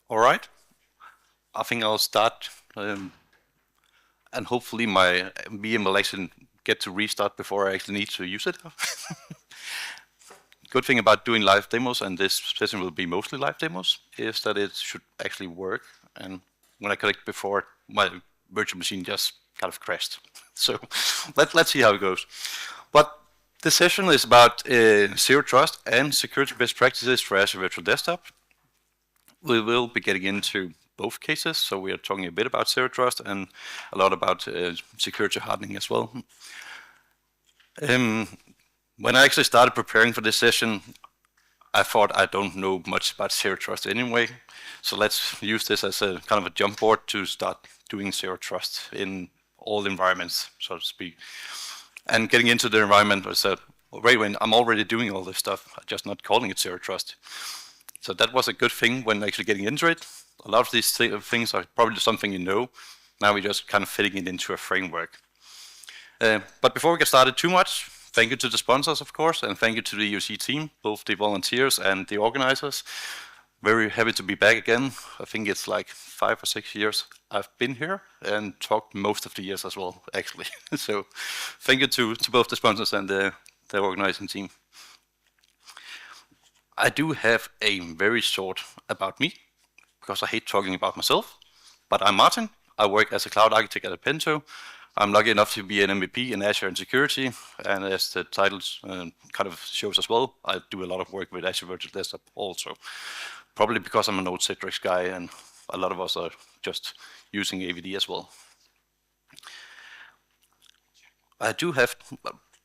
All right, I think I'll start, and hopefully my VM will actually get to restart before I actually need to use it. Good thing about doing live demos, and this session will be mostly live demos, is that it should actually work. And when I connected before, my virtual machine just kind of crashed. So let's see how it goes. But this session is about zero trust and security best practices for Azure Virtual Desktop. We will be getting into both cases, so we are talking a bit about zero trust and a lot about security hardening as well. When I actually started preparing for this session, I thought I don't know much about zero trust anyway, so let's use this as a kind of a jump board to start doing zero trust in all environments, so to speak. And getting into the environment, I said, wait, I'm already doing all this stuff, I'm just not calling it zero trust. So that was a good thing when actually getting into it. A lot of these things are probably something you know. Now we're just kind of fitting it into a framework. But before we get started too much, thank you to the sponsors, of course, and thank you to the EUC team, both the volunteers and the organizers. Very happy to be back again. I think it's like 5 or 6 years I've been here and talked most of the years as well, actually. So thank you to both the sponsors and the organizing team. I do have a very short about me, because I hate talking about myself, but I'm Martin. I work as a cloud architect at Apento. I'm lucky enough to be an MVP in Azure and security, and as the title kind of shows as well, I do a lot of work with Azure Virtual Desktop also. Probably because I'm an old Citrix guy, and a lot of us are just using AVD as well. I do have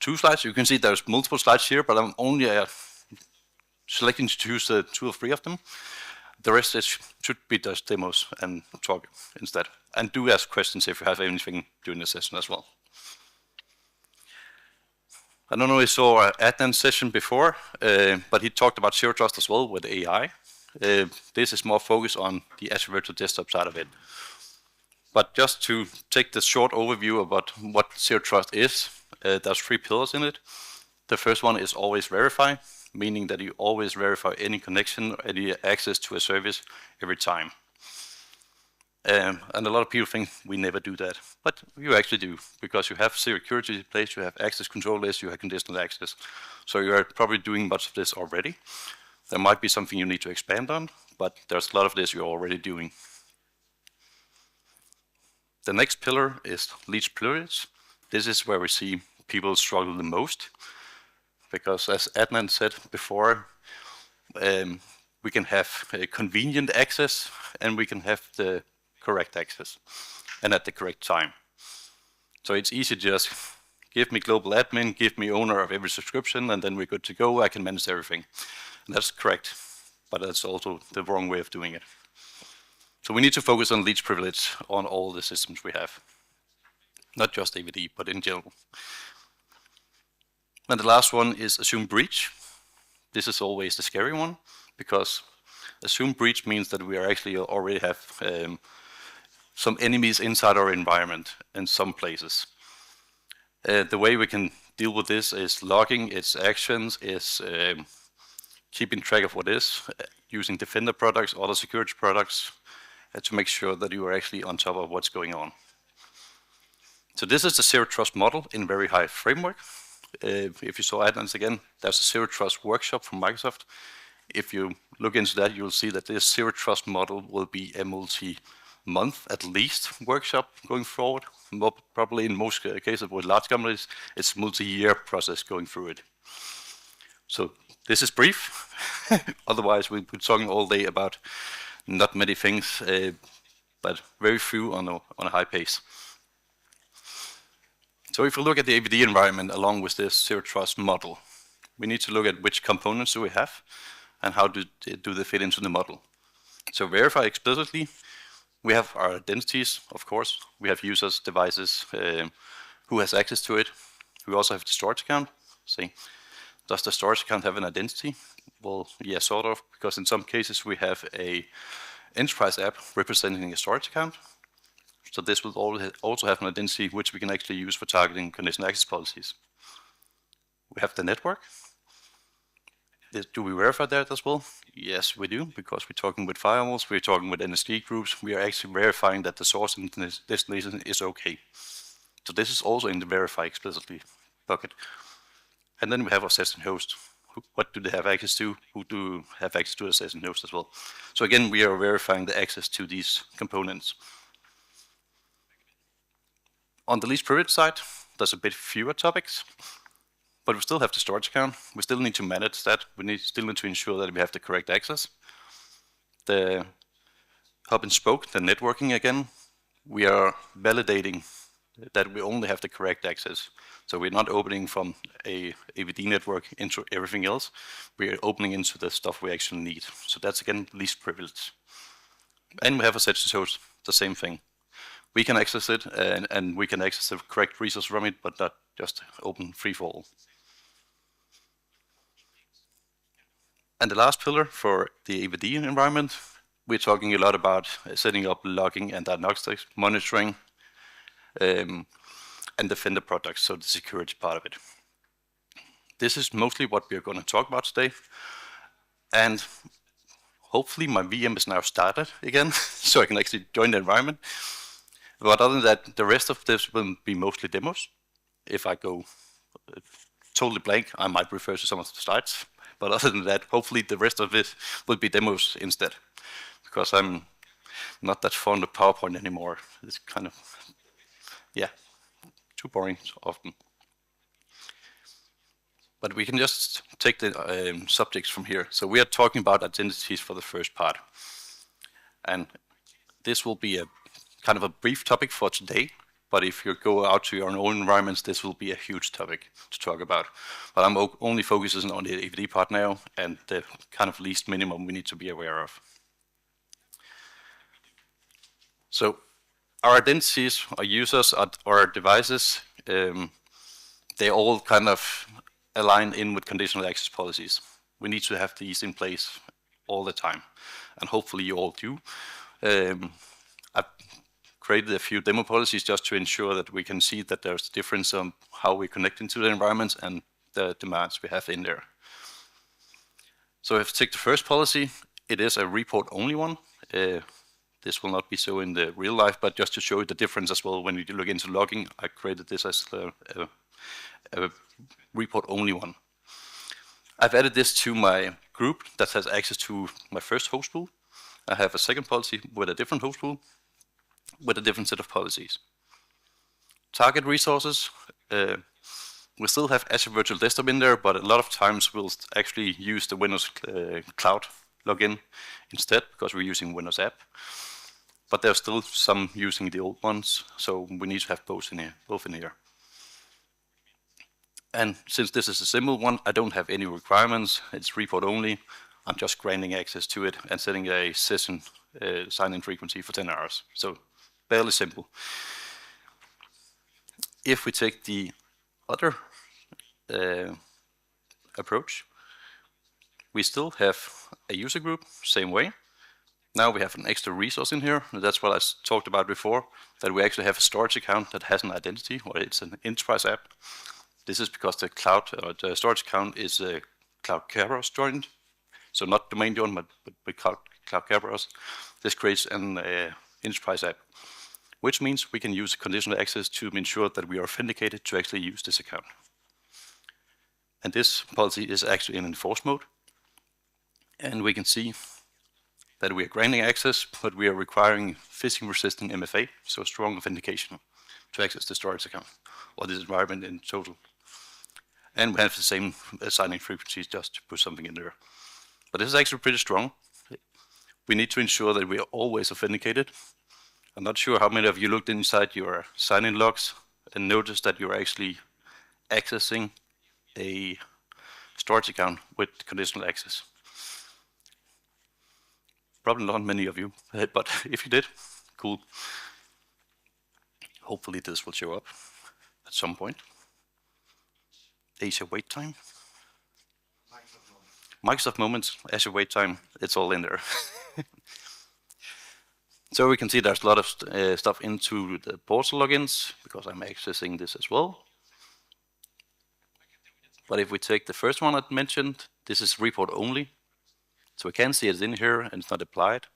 2 slides. You can see there's multiple slides here, but I'm only selecting to choose 2 or 3 of them. The rest should be just demos and talk instead. And do ask questions if you have anything during the session as well. I don't know if you saw Adnan's session before, but he talked about zero trust as well with AI. This is more focused on the Azure Virtual Desktop side of it. But just to take the short overview about what zero trust is, there's 3 pillars in it. The first one is always verify, meaning that you always verify any connection, any access to a service every time. And a lot of people think we never do that, but you actually do, because you have security in place, you have access control lists, you have conditional access. So you are probably doing much of this already. There might be something you need to expand on, but there's a lot of this you're already doing. The next pillar is least privilege. This is where we see people struggle the most, because as Adnan said before, we can have a convenient access and we can have the correct access and at the correct time. So it's easy to just give me global admin, give me owner of every subscription, and then we're good to go, I can manage everything. And that's correct, but that's also the wrong way of doing it. So we need to focus on least privilege on all the systems we have. Not just AVD, but in general. And the last one is assume breach. This is always the scary one, because assume breach means that we are actually already have some enemies inside our environment in some places. The way we can deal with this is logging its actions, is keeping track of what is, using Defender products, other security products, to make sure that you are actually on top of what's going on. So this is the zero trust model in very high framework. If you saw Adnan's again, there's a zero trust workshop from Microsoft. If you look into that, you'll see that this zero trust model will be a multi-month at least workshop going forward. Probably in most cases with large companies, it's a multi-year process going through it. So this is brief. Otherwise, we'll be talking all day about not many things, but very few on a high pace. So if we look at the AVD environment along with this zero trust model, we need to look at which components do we have and how do they fit into the model. So verify explicitly, we have our identities, of course. We have users, devices, who has access to it. We also have the storage account. See, does the storage account have an identity? Well, yeah, sort of, because in some cases we have a enterprise app representing a storage account. So this will also have an identity which we can actually use for targeting conditional access policies. We have the network. Do we verify that as well? Yes, we do, because we're talking with firewalls, we're talking with NSG groups, we are actually verifying that the source and destination is okay. So this is also in the verify explicitly bucket. And then we have our session host. What do they have access to? Who do have access to the session host as well? So again, we are verifying the access to these components. On the least privilege side, there's a bit fewer topics, but we still have the storage account. We still need to manage that. We still need to ensure that we have the correct access. The hub and spoke, the networking again, we are validating that we only have the correct access. So we're not opening from a AVD network into everything else. We're opening into the stuff we actually need. So that's again least privilege. And we have a session host, the same thing. We can access it and we can access the correct resource from it, but not just open free for all. And the last pillar for the AVD environment, we're talking a lot about setting up logging and diagnostics, monitoring, and Defender products, so the security part of it. This is mostly what we're going to talk about today. And hopefully my VM is now started again, so I can actually join the environment. But other than that, the rest of this will be mostly demos. If I go totally blank, I might refer to some of the slides. But other than that, hopefully the rest of it will be demos instead. Because I'm not that fond of PowerPoint anymore. It's kind of, yeah, too boring often. But we can just take the subjects from here. So we are talking about identities for the first part. And this will be a kind of a brief topic for today. But if you go out to your own environments, this will be a huge topic to talk about. But I'm only focusing on the AVD part now and the kind of least minimum we need to be aware of. So our identities, our users, our devices, they all kind of align in with conditional access policies. We need to have these in place all the time, and hopefully you all do. I've created a few demo policies just to ensure that we can see that there's a difference on how we connect into the environments and the demands we have in there. So if you take the first policy, it is a report-only one. This will not be so in the real life, but just to show you the difference as well, when you look into logging, I created this as a report-only one. I've added this to my group that has access to my first host pool. I have a second policy with a different host pool, with a different set of policies. Target resources, we still have Azure Virtual Desktop in there, but a lot of times we'll actually use the Windows Cloud login instead, because we're using Windows app. But there's still some using the old ones, so we need to have both in here. And since this is a simple one, I don't have any requirements. It's report only. I'm just granting access to it and setting a session sign-in frequency for 10 hours. So fairly simple. If we take the other approach, we still have a user group, same way. Now we have an extra resource in here. That's what I talked about before, that we actually have a storage account that has an identity, or it's an enterprise app. This is because the the storage account is a Cloud Kerberos joined, so not domain joined, but Cloud Kerberos. This creates an enterprise app, which means we can use conditional access to ensure that we are authenticated to actually use this account. And this policy is actually in enforce mode. And we can see that we are granting access, but we are requiring phishing-resistant MFA, so strong authentication, to access the storage account, or this environment in total. And we have the same signing frequencies, just to put something in there. But this is actually pretty strong. We need to ensure that we are always authenticated. I'm not sure how many of you looked inside your sign-in logs and noticed that you're actually accessing a storage account with conditional access. Probably not many of you, but if you did, cool. Hopefully this will show up at some point. Azure wait time. Microsoft Moments, Azure wait time, it's all in there. So we can see there's a lot of stuff into the portal logins, because I'm accessing this as well. But if we take the first one I mentioned, this is report only. So we can see it's in here and it's not applied.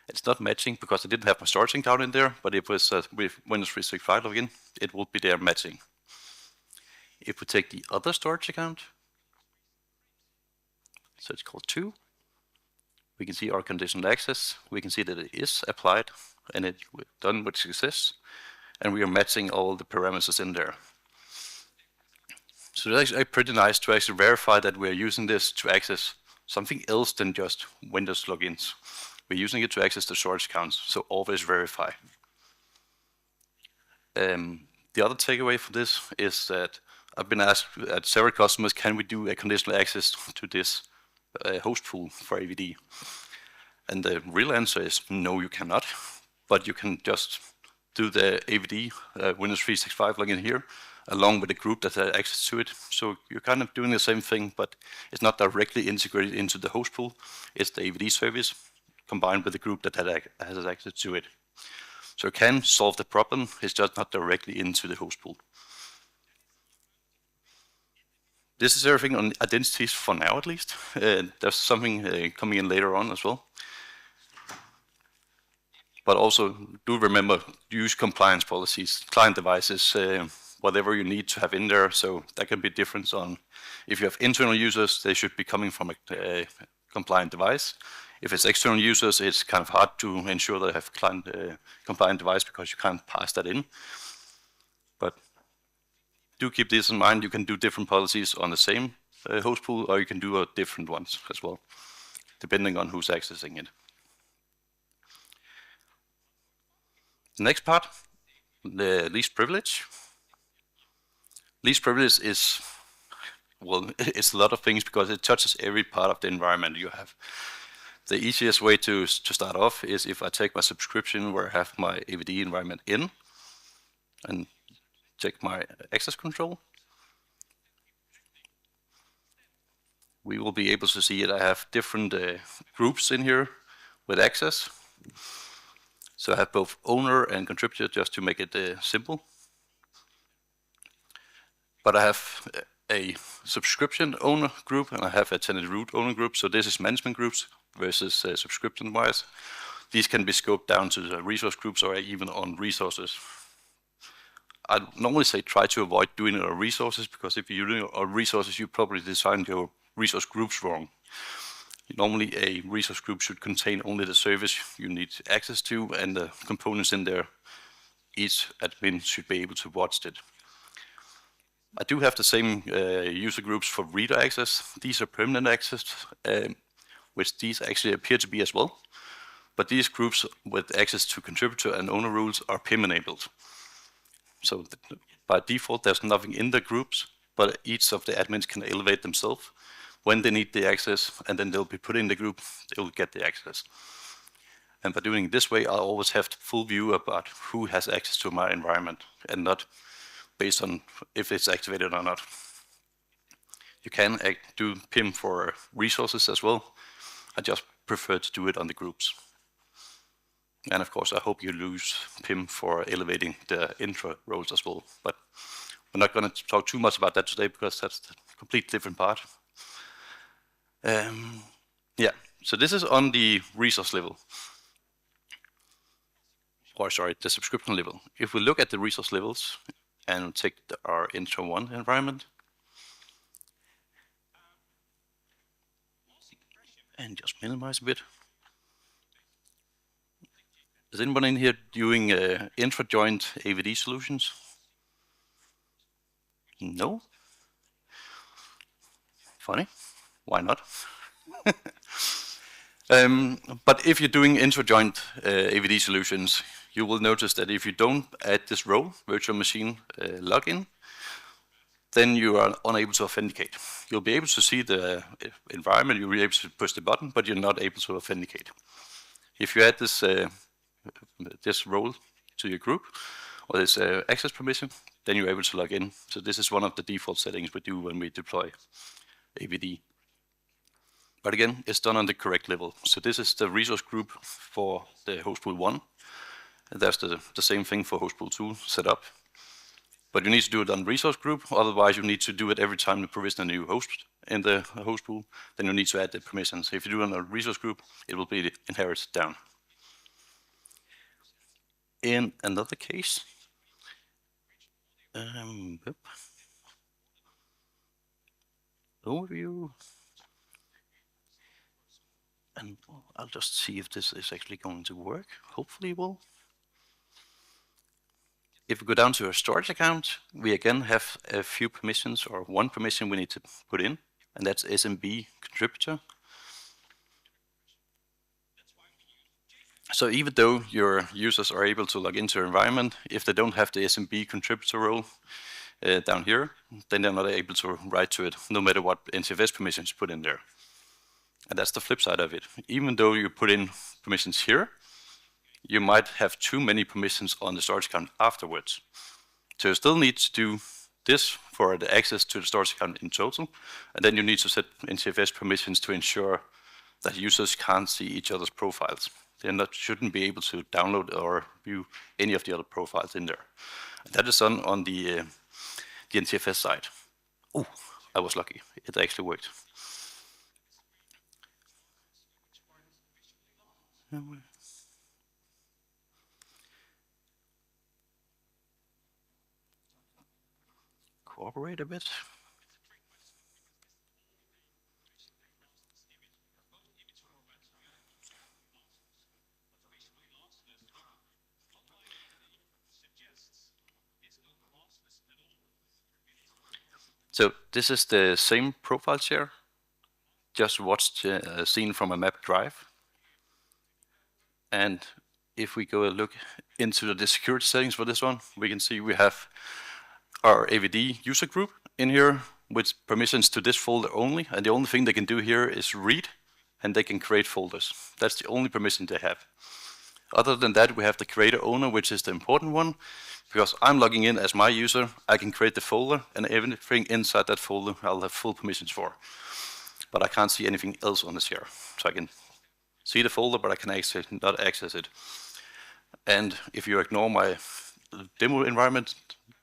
It's not matching because I didn't have my storage account in there, but if it was with Windows 365 login, it would be there matching. If we take the other storage account, so it's called 2, we can see our conditional access. We can see that it is applied and it's done with success, and we are matching all the parameters in there. So it's actually pretty nice to actually verify that we're using this to access something else than just Windows logins. We're using it to access the storage accounts, so always verify. The other takeaway for this is that I've been asked at several customers, can we do a conditional access to this host pool for AVD? And the real answer is no, you cannot. But you can just do the AVD Windows 365 login here, along with the group that has access to it. So you're kind of doing the same thing, but it's not directly integrated into the host pool. It's the AVD service combined with the group that has access to it. So it can solve the problem, it's just not directly into the host pool. This is everything on identities for now, at least. There's something coming in later on as well. But also do remember, use compliance policies, client devices, whatever you need to have in there. So that can be different on, if you have internal users, they should be coming from a compliant device. If it's external users, it's kind of hard to ensure they have client compliant device because you can't pass that in. But do keep this in mind. You can do different policies on the same host pool, or you can do different ones as well, depending on who's accessing it. The next part, the least privilege. Least privilege is, well, it's a lot of things because it touches every part of the environment you have. The easiest way to start off is if I take my subscription where I have my AVD environment in and check my access control. We will be able to see that I have different groups in here with access. So I have both owner and contributor, just to make it simple. But I have a subscription owner group and I have a tenant root owner group. So this is management groups versus subscription-wise. These can be scoped down to the resource groups or even on resources. I normally say try to avoid doing it on resources, because if you're doing it on resources, you probably designed your resource groups wrong. Normally a resource group should contain only the service you need access to and the components in there. Each admin should be able to watch it. I do have the same user groups for reader access. These are permanent access, which these actually appear to be as well. But these groups with access to contributor and owner rules are PIM enabled. So by default, there's nothing in the groups, but each of the admins can elevate themselves when they need the access, and then they'll be put in the group, they'll get the access. And by doing it this way, I'll always have the full view about who has access to my environment, and not based on if it's activated or not. You can do PIM for resources as well. I just prefer to do it on the groups. And of course, I hope you use PIM for elevating the intra roles as well. But we're not going to talk too much about that today because that's a completely different part. Yeah, so this is on the resource level. Or sorry, the subscription level. If we look at the resource levels and take our intra one environment, and just minimize a bit. Is anyone in here doing intra-joint AVD solutions? No? Funny. Why not? But if you're doing intra-joint AVD solutions, you will notice that if you don't add this role, virtual machine login, then you are unable to authenticate. You'll be able to see the environment, you'll be able to push the button, but you're not able to authenticate. If you add this this role to your group, or this access permission, then you're able to log in. So this is one of the default settings we do when we deploy AVD. But again, it's done on the correct level. So this is the resource group for the host pool 1. And that's the same thing for host pool 2 set up. But you need to do it on resource group, otherwise you need to do it every time you provision a new host in the host pool. Then you need to add the permissions. If you do it on a resource group, it will be inherited down. In another case, overview, and I'll just see if this is actually going to work. Hopefully it will. If we go down to our storage account, we again have a few permissions, or one permission we need to put in, and that's SMB contributor. So even though your users are able to log into your environment, if they don't have the SMB contributor role down here, then they're not able to write to it, no matter what NTFS permissions put in there. And that's the flip side of it. Even though you put in permissions here, you might have too many permissions on the storage account afterwards. So you still need to do this for the access to the storage account in total, and then you need to set NTFS permissions to ensure that users can't see each other's profiles. They shouldn't be able to download or view any of the other profiles in there. And that is done on the NTFS side. Oh, I was lucky. It actually worked. Cooperate a bit. So this is the same profile share, just watched seen from a map drive. And if we go and look into the security settings for this one, we can see we have our AVD user group in here with permissions to this folder only, and the only thing they can do here is read, and they can create folders. That's the only permission they have. Other than that, we have the creator owner, which is the important one, because I'm logging in as my user, I can create the folder, and everything inside that folder I'll have full permissions for. But I can't see anything else on this here. So I can see the folder, but I can actually not access it. And if you ignore my demo environment,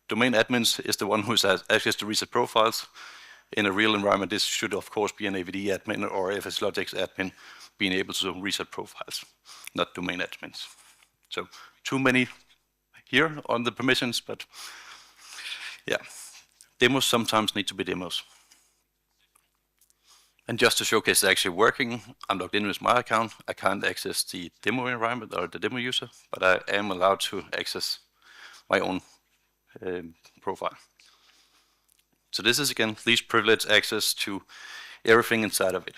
domain admins is the one who has access to reset profiles. In a real environment, this should of course be an AVD admin or FSLogix admin being able to reset profiles, not domain admins. So too many here on the permissions, but yeah, demos sometimes need to be demos. And just to showcase it's actually working, I'm logged in with my account. I can't access the demo environment or the demo user, but I am allowed to access my own profile. So this is again least privilege access to everything inside of it.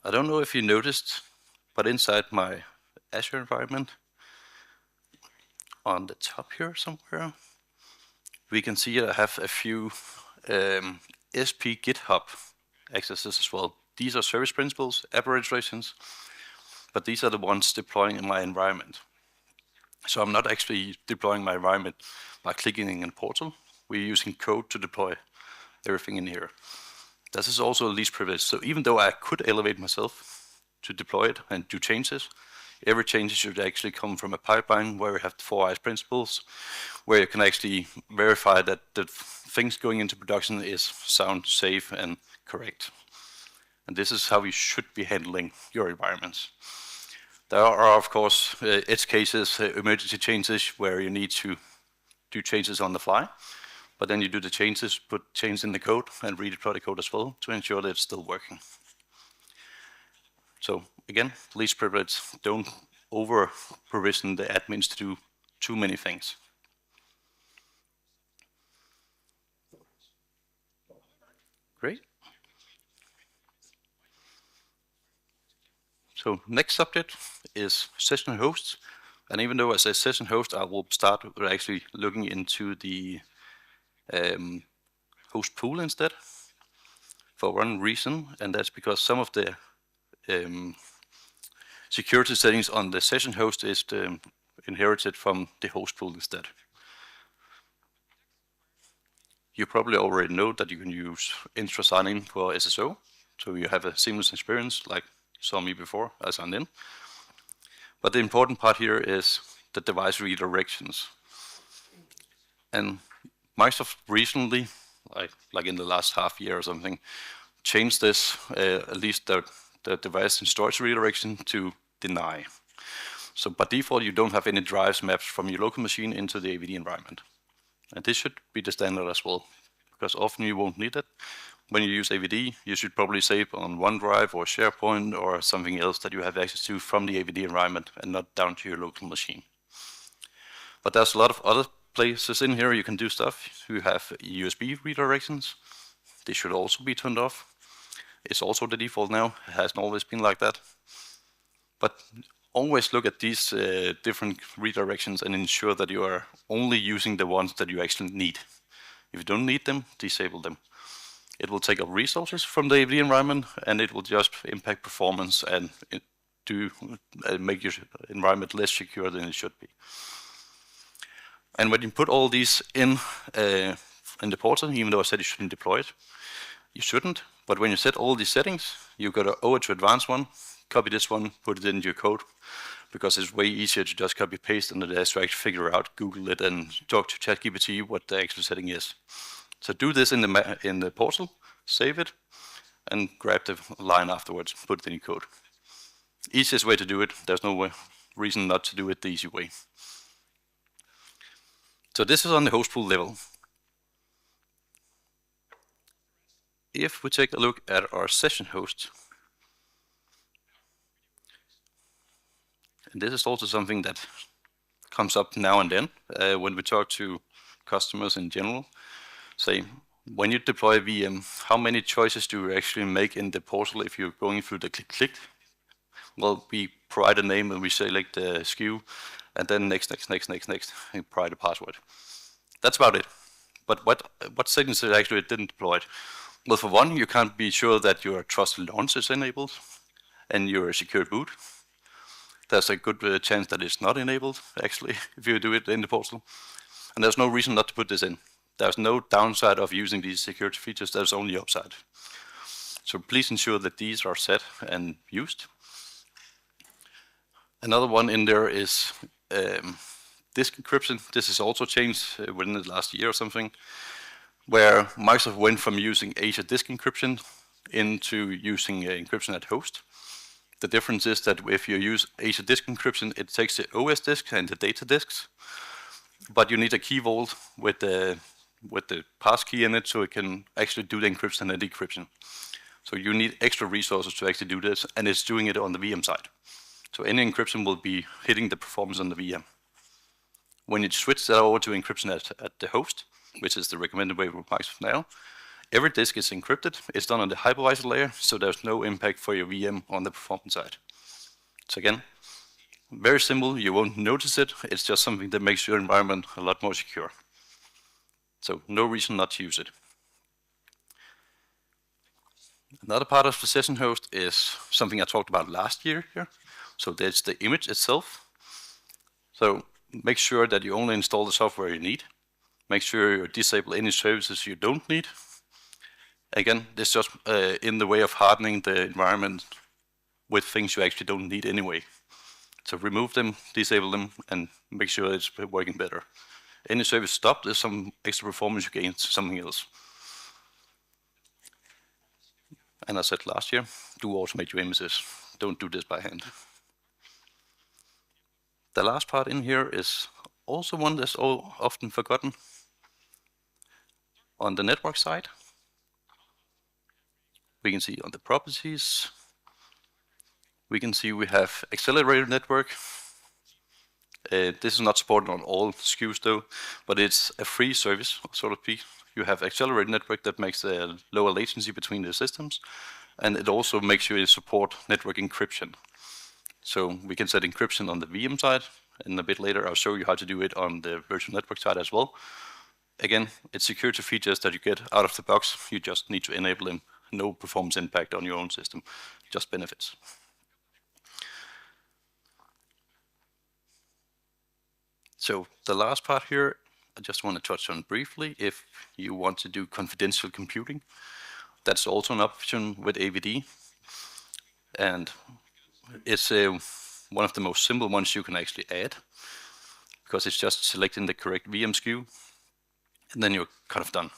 I don't know if you noticed, but inside my Azure environment, on the top here somewhere, we can see I have a few SP GitHub accesses as well. These are service principals, app registrations, but these are the ones deploying in my environment. So I'm not actually deploying my environment by clicking in a portal. We're using code to deploy everything in here. This is also least privilege. So even though I could elevate myself to deploy it and do changes, every change should actually come from a pipeline where we have the 4 eyes principles, where you can actually verify that the things going into production is sound, safe, and correct. And this is how you should be handling your environments. There are, of course, edge cases, emergency changes, where you need to do changes on the fly. But then you do the changes, put changes in the code, and redeploy the code as well to ensure that it's still working. So again, least privilege, don't over provision the admins to do too many things. Great. So next subject is session hosts. And even though I say session host, I will start with actually looking into the host pool instead, for one reason, and that's because some of the security settings on the session host is inherited from the host pool instead. You probably already know that you can use intra sign-in for SSO, so you have a seamless experience like you saw me before I signed in. But the important part here is the device redirections. And Microsoft recently, like in the last half year or something, changed this, at least the device and storage redirection, to deny. So by default, you don't have any drives mapped from your local machine into the AVD environment. And this should be the standard as well, because often you won't need it. When you use AVD, you should probably save on OneDrive or SharePoint or something else that you have access to from the AVD environment and not down to your local machine. But there's a lot of other places in here you can do stuff. You have USB redirections. They should also be turned off. It's also the default now. It hasn't always been like that. But always look at these different redirections and ensure that you are only using the ones that you actually need. If you don't need them, disable them. It will take up resources from the AVD environment, and it will just impact performance and make your environment less secure than it should be. And when you put all these in the portal, even though I said you shouldn't deploy it, you shouldn't. But when you set all these settings, you go over to advanced one, copy this one, put it into your code, because it's way easier to just copy paste than it is to actually figure out, Google it, and talk to ChatGPT what the actual setting is. So do this in the portal, save it, and grab the line afterwards, put it in your code. Easiest way to do it. There's no reason not to do it the easy way. So this is on the host pool level. If we take a look at our session host, and this is also something that comes up now and then when we talk to customers in general. Say, when you deploy a VM, how many choices do you actually make in the portal if you're going through the click? Well, we provide a name and we select the SKU, and then next, and provide a password. That's about it. But what settings it actually didn't deploy it? Well, for one, you can't be sure that your trusted launch is enabled and your secure boot. There's a good chance that it's not enabled, actually, if you do it in the portal. And there's no reason not to put this in. There's no downside of using these security features, there's only upside. So please ensure that these are set and used. Another one in there is disk encryption. This has also changed within the last year or something, where Microsoft went from using Azure disk encryption into using encryption at host. The difference is that if you use Azure disk encryption, it takes the OS disk and the data disks, but you need a key vault with the passkey in it so it can actually do the encryption and decryption. So you need extra resources to actually do this, and it's doing it on the VM side. So any encryption will be hitting the performance on the VM. When you switch that over to encryption at the host, which is the recommended way with Microsoft now, every disk is encrypted. It's done on the hypervisor layer, so there's no impact for your VM on the performance side. So again, very simple. You won't notice it. It's just something that makes your environment a lot more secure. So no reason not to use it. Another part of the session host is something I talked about last year here. So that's the image itself. So make sure that you only install the software you need. Make sure you disable any services you don't need. Again, this is just in the way of hardening the environment with things you actually don't need anyway. So remove them, disable them, and make sure it's working better. Any service stopped, there's some extra performance you gain to something else. And I said last year, do automate your images. Don't do this by hand. The last part in here is also one that's often forgotten. On the network side, we can see on the properties, we can see we have accelerated network. This is not supported on all SKUs though, but it's a free service, so to speak. You have accelerated network that makes a lower latency between the systems, and it also makes sure you support network encryption. So we can set encryption on the VM side, and a bit later I'll show you how to do it on the virtual network side as well. Again, it's security features that you get out of the box. You just need to enable them. No performance impact on your own system, just benefits. So the last part here, I just want to touch on briefly. If you want to do confidential computing, that's also an option with AVD. And it's one of the most simple ones you can actually add, because it's just selecting the correct VM SKU, and then you're kind of done.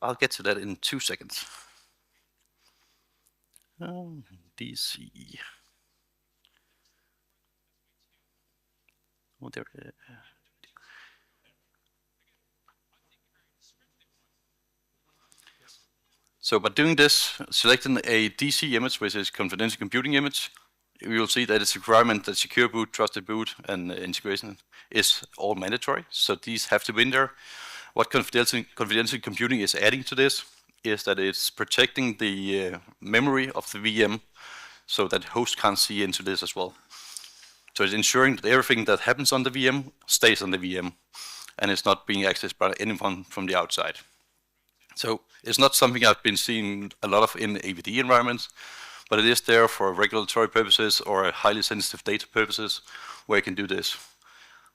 I'll get to that in 2 seconds. DC. Oh, there. So by doing this, selecting a DC image, which is confidential computing image, we will see that it's a requirement that secure boot, trusted boot, and integration is all mandatory. So these have to be in there. What confidential computing is adding to this is that it's protecting the memory of the VM so that host can't see into this as well. So it's ensuring that everything that happens on the VM stays on the VM and it's not being accessed by anyone from the outside. So it's not something I've been seeing a lot of in AVD environments, but it is there for regulatory purposes or highly sensitive data purposes where you can do this.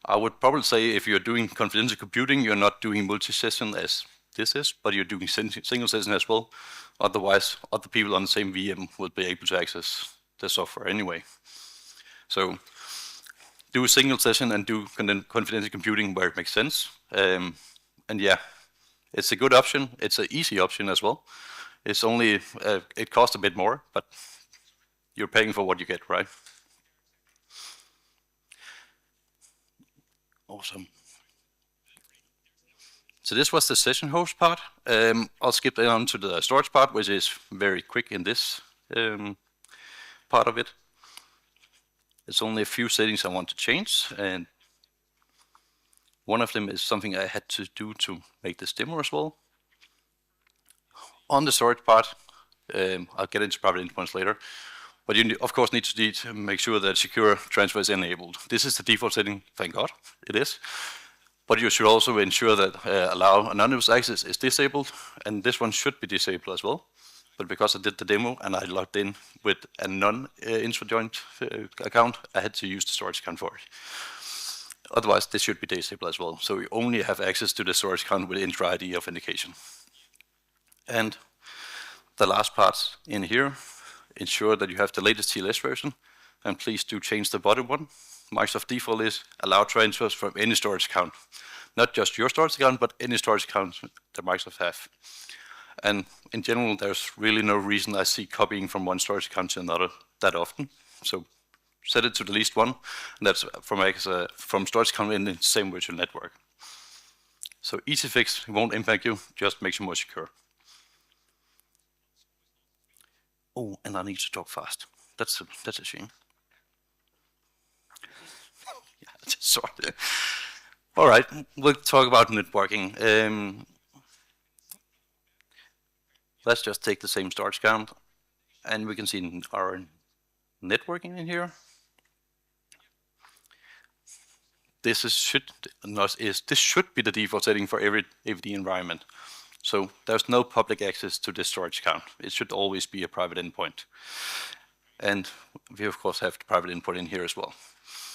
I would probably say if you're doing confidential computing, you're not doing multi-session as this is, but you're doing single session as well. Otherwise, other people on the same VM will be able to access the software anyway. So do a single session and do confidential computing where it makes sense. And yeah, it's a good option. It's an easy option as well. It's only, it costs a bit more, but you're paying for what you get, right? Awesome. So this was the session host part. I'll skip on to the storage part, which is very quick in this part of it. There's only a few settings I want to change, and one of them is something I had to do to make this demo as well. On the storage part, I'll get into private endpoints later, but you of course need to make sure that secure transfer is enabled. This is the default setting, thank God, it is. But you should also ensure that allow anonymous access is disabled, and this one should be disabled as well. But because I did the demo and I logged in with a non-intra-joint account, I had to use the storage account for it. Otherwise, this should be disabled as well. So we only have access to the storage account with intra-ID authentication. And the last part in here, ensure that you have the latest TLS version, and please do change the bottom one. Microsoft default is allow transfers from any storage account. Not just your storage account, but any storage account that Microsoft have. And in general, there's really no reason I see copying from one storage account to another that often. So set it to the least one, and that's from storage account in the same virtual network. So easy fix, it won't impact you, just makes you more secure. Oh, and I need to talk fast. That's a shame. Yeah, I just saw it. All right, we'll talk about networking. Let's just take the same storage account, and we can see our networking in here. This should be the default setting for every AVD environment. So there's no public access to this storage account. It should always be a private endpoint. And we of course have the private endpoint in here as well.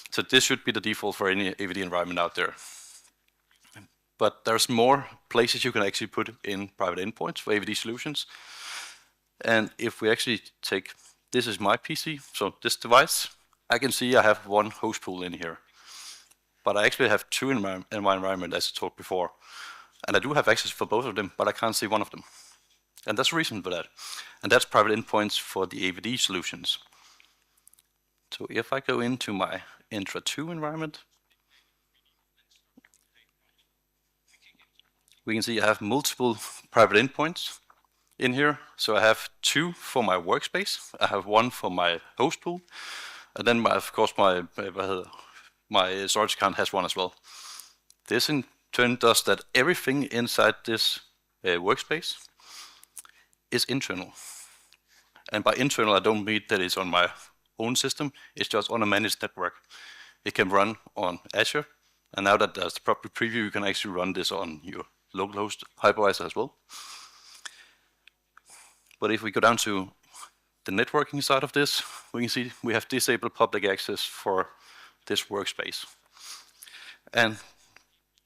So this should be the default for any AVD environment out there. But there's more places you can actually put in private endpoints for AVD solutions. And if we actually take, this is my PC, so this device, I can see I have one host pool in here. But I actually have two in my environment, as I talked before. And I do have access for both of them, but I can't see one of them. And there's a reason for that. And that's private endpoints for the AVD solutions. So if I go into my Intra 2 environment, we can see I have multiple private endpoints in here. So I have two for my workspace. I have one for my host pool. And then, of course, my storage account has one as well. This in turn does that everything inside this workspace is internal. And by internal, I don't mean that it's on my own system. It's just on a managed network. It can run on Azure. And now that there's the proper preview, you can actually run this on your local host hypervisor as well. But if we go down to the networking side of this, we can see we have disabled public access for this workspace. And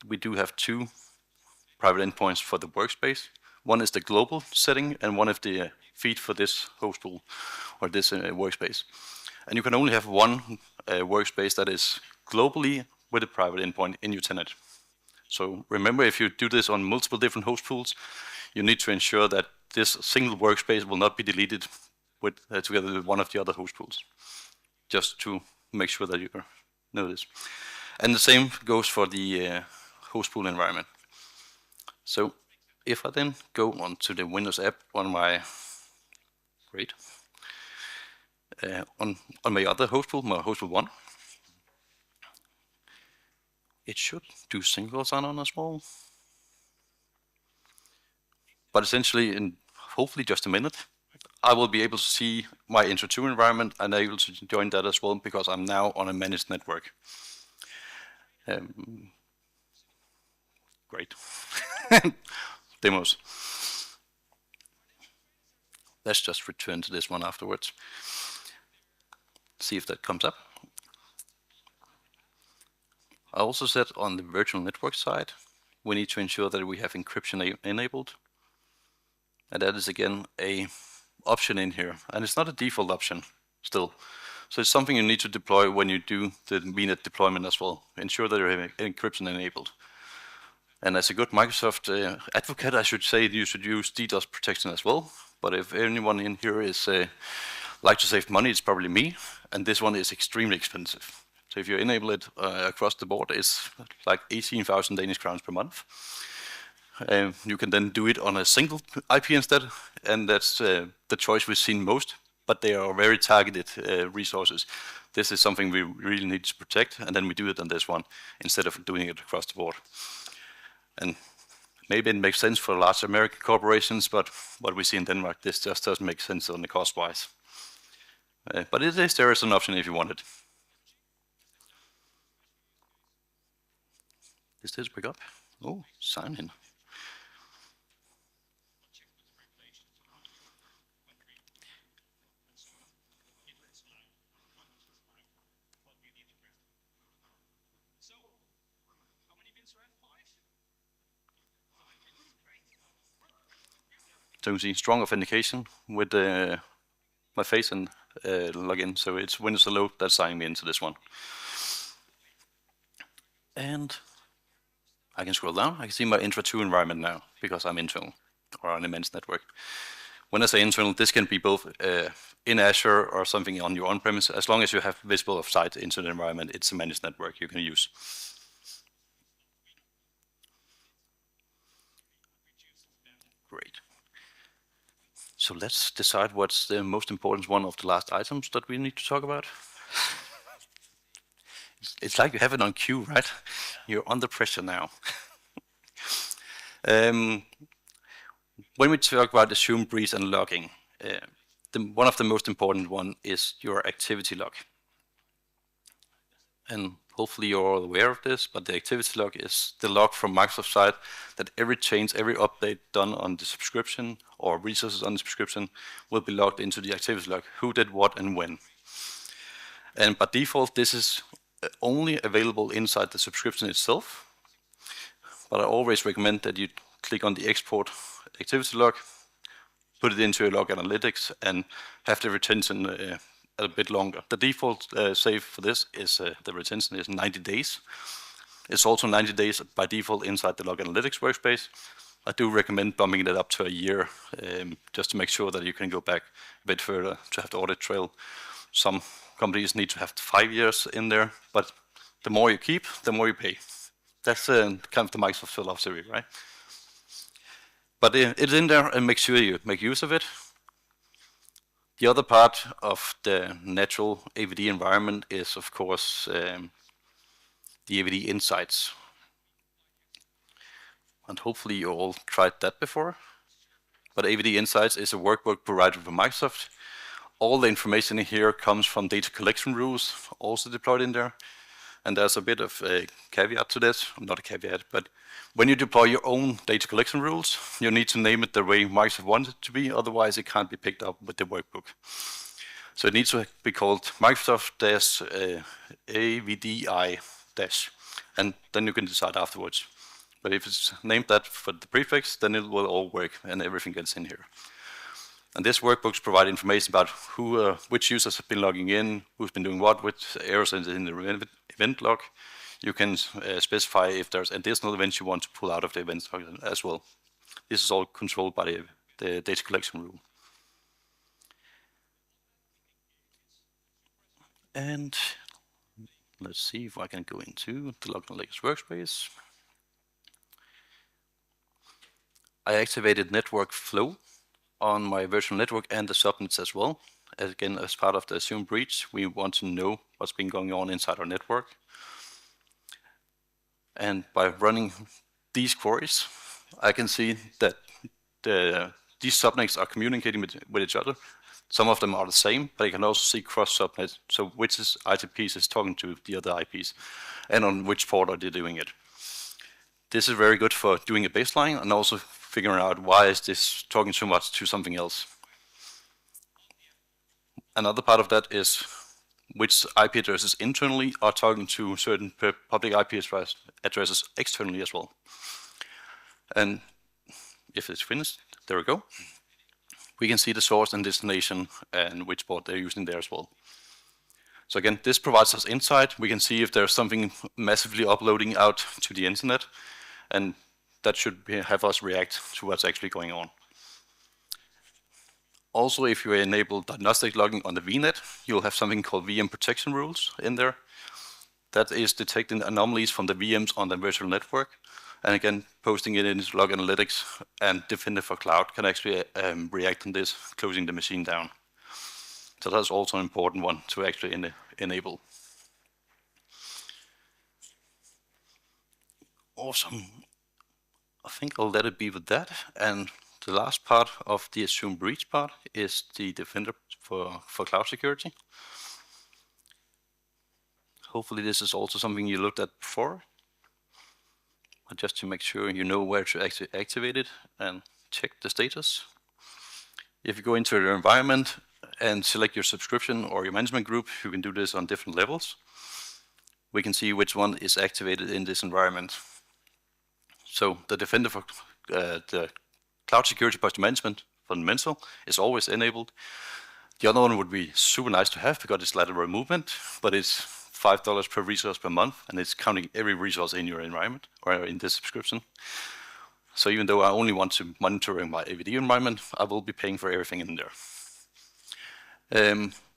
we do have two private endpoints for the workspace. One is the global setting, and one is the feed for this host pool or this workspace. And you can only have one workspace that is globally with a private endpoint in your tenant. So remember, if you do this on multiple different host pools, you need to ensure that this single workspace will not be deleted with, together with one of the other host pools, just to make sure that you know this. And the same goes for the host pool environment. So if I then go on to the Windows app on my, great, on my other host pool, my host pool 1, it should do single sign-on as well. But essentially, in hopefully just a minute, I will be able to see my Intro 2 environment and able to join that as well, because I'm now on a managed network. Great. Demos. Let's just return to this one afterwards. See if that comes up. I also said on the virtual network side, we need to ensure that we have encryption enabled. And that is again a option in here. And it's not a default option still. So it's something you need to deploy when you do the VNet deployment as well. Ensure that you have encryption enabled. And as a good Microsoft advocate, I should say you should use DDoS protection as well. But if anyone in here is like to save money, it's probably me. And this one is extremely expensive. So if you enable it across the board, it's like 18,000 Danish crowns per month. You can then do it on a single IP instead, and that's the choice we've seen most, but they are very targeted resources. This is something we really need to protect, and then we do it on this one instead of doing it across the board. And maybe it makes sense for large American corporations, but what we see in Denmark, this just doesn't make sense on the cost-wise. But there is an option if you want it. Is this pick up? Oh, sign in. So you can see strong authentication with my face and login. So it's Windows Hello that's signing me into this one. And I can scroll down. I can see my Intro 2 environment now because I'm internal or on a managed network. When I say internal, this can be both in Azure or something on your on-premise. As long as you have visible off-site into the environment, it's a managed network you can use. Great. So let's decide what's the most important one of the last items that we need to talk about. It's like you have it on cue, right? You're under pressure now. When we talk about assume breach and logging, one of the most important one is your activity log. And hopefully you're all aware of this, but the activity log is the log from Microsoft side that every change, every update done on the subscription or resources on the subscription will be logged into the activity log, who did what and when. And by default, this is only available inside the subscription itself, but I always recommend that you click on the export activity log, put it into your log analytics, and have the retention a bit longer. The default save for this is the retention is 90 days. It's also 90 days by default inside the log analytics workspace. I do recommend bumping that up to a year, just to make sure that you can go back a bit further to have the audit trail. Some companies need to have 5 years in there, but the more you keep, the more you pay. That's kind of the Microsoft philosophy, right? But it's in there, and make sure you make use of it. The other part of the natural AVD environment is, of course, the AVD Insights. And hopefully you all tried that before. But AVD Insights is a workbook provided by Microsoft. All the information in here comes from data collection rules, also deployed in there. And there's a bit of a caveat to this, not a caveat, but when you deploy your own data collection rules, you need to name it the way Microsoft wants it to be, otherwise it can't be picked up with the workbook. So it needs to be called Microsoft-AVDI-, and then you can decide afterwards But if it's named that for the prefix, then it will all work and everything gets in here. And this workbooks provide information about who, which users have been logging in, who's been doing what, which errors in the event log. You can specify if there's additional events you want to pull out of the events log as well. This is all controlled by the data collection rule. And let's see if I can go into the Legoland Lakers workspace. I activated network flow on my virtual network and the subnets as well. Again, as part of the assumed breach, we want to know what's been going on inside our network. And by running these queries, I can see that these subnets are communicating with each other. Some of them are the same, but I can also see cross-subnets, so which ITPs is talking to the other IPs, and on which port are they doing it. This is very good for doing a baseline and also figuring out why is this talking so much to something else. Another part of that is which IP addresses internally are talking to certain public IP addresses externally as well. And if it's finished, there we go. We can see the source and destination and which port they're using there as well. So again, this provides us insight. We can see if there's something massively uploading out to the internet, and that should have us react to what's actually going on. Also, if you enable diagnostic logging on the VNet, you'll have something called VM protection rules in there. That is detecting anomalies from the VMs on the virtual network. And again, posting it into Log Analytics, and Defender for Cloud can actually react on this, closing the machine down. So that's also an important one to actually enable. Awesome. I think I'll let it be with that. And the last part of the assumed breach part is the Defender for cloud security. Hopefully this is also something you looked at before. But just to make sure you know where to actually activate it and check the status. If you go into your environment and select your subscription or your management group, you can do this on different levels. We can see which one is activated in this environment. So the Defender for the Cloud Security Posture Management Fundamental is always enabled. The other one would be super nice to have because it's lateral movement, but it's $5 per resource per month, and it's counting every resource in your environment or in this subscription. So even though I only want to monitor my AVD environment, I will be paying for everything in there.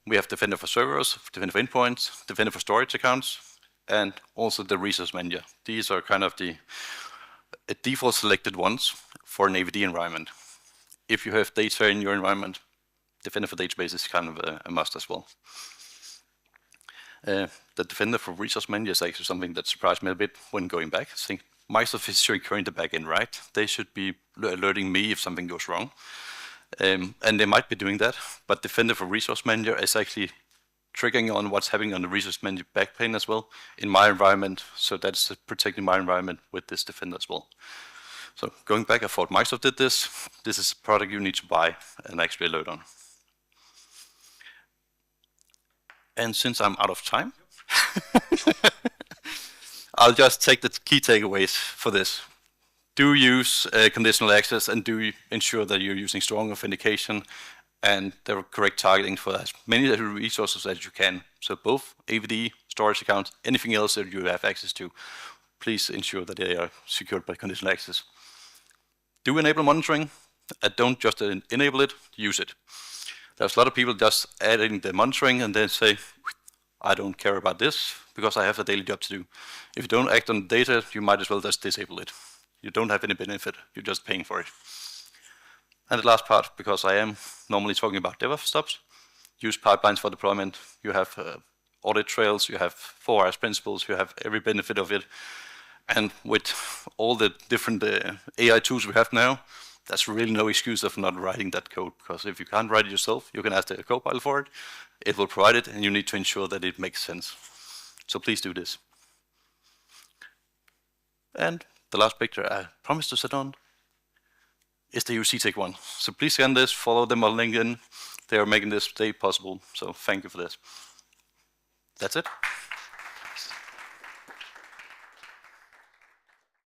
We have Defender for servers, Defender for endpoints, Defender for storage accounts, and also the resource manager. These are kind of the default selected ones for an AVD environment. If you have data in your environment, Defender for database is kind of a must as well. The Defender for resource manager is actually something that surprised me a bit when going back. I think Microsoft is securing the backend, right? They should be alerting me if something goes wrong. And they might be doing that, but Defender for resource manager is actually triggering on what's happening on the resource manager backplane as well in my environment. So that's protecting my environment with this Defender as well. So going back, I thought Microsoft did this. This is a product you need to buy and actually alert on. And since I'm out of time, I'll just take the key takeaways for this. Do use conditional access and do ensure that you're using strong authentication and the correct targeting for as many resources as you can. So both AVD, storage accounts, anything else that you have access to, please ensure that they are secured by conditional access. Do enable monitoring, and don't just enable it, use it. There's a lot of people just adding the monitoring and then say, I don't care about this because I have a daily job to do. If you don't act on data, you might as well just disable it. You don't have any benefit, you're just paying for it. And the last part, because I am normally talking about DevOps stops, use pipelines for deployment. You have audit trails, you have 4 Rs principles, you have every benefit of it. And with all the different AI tools we have now, there's really no excuse of not writing that code, because if you can't write it yourself, you can ask the Copilot for it. It will provide it, and you need to ensure that it makes sense. So please do this. And the last picture I promised to set on is the EUCtech one. So please scan this, follow them on LinkedIn. They are making this day possible, so thank you for this. That's it.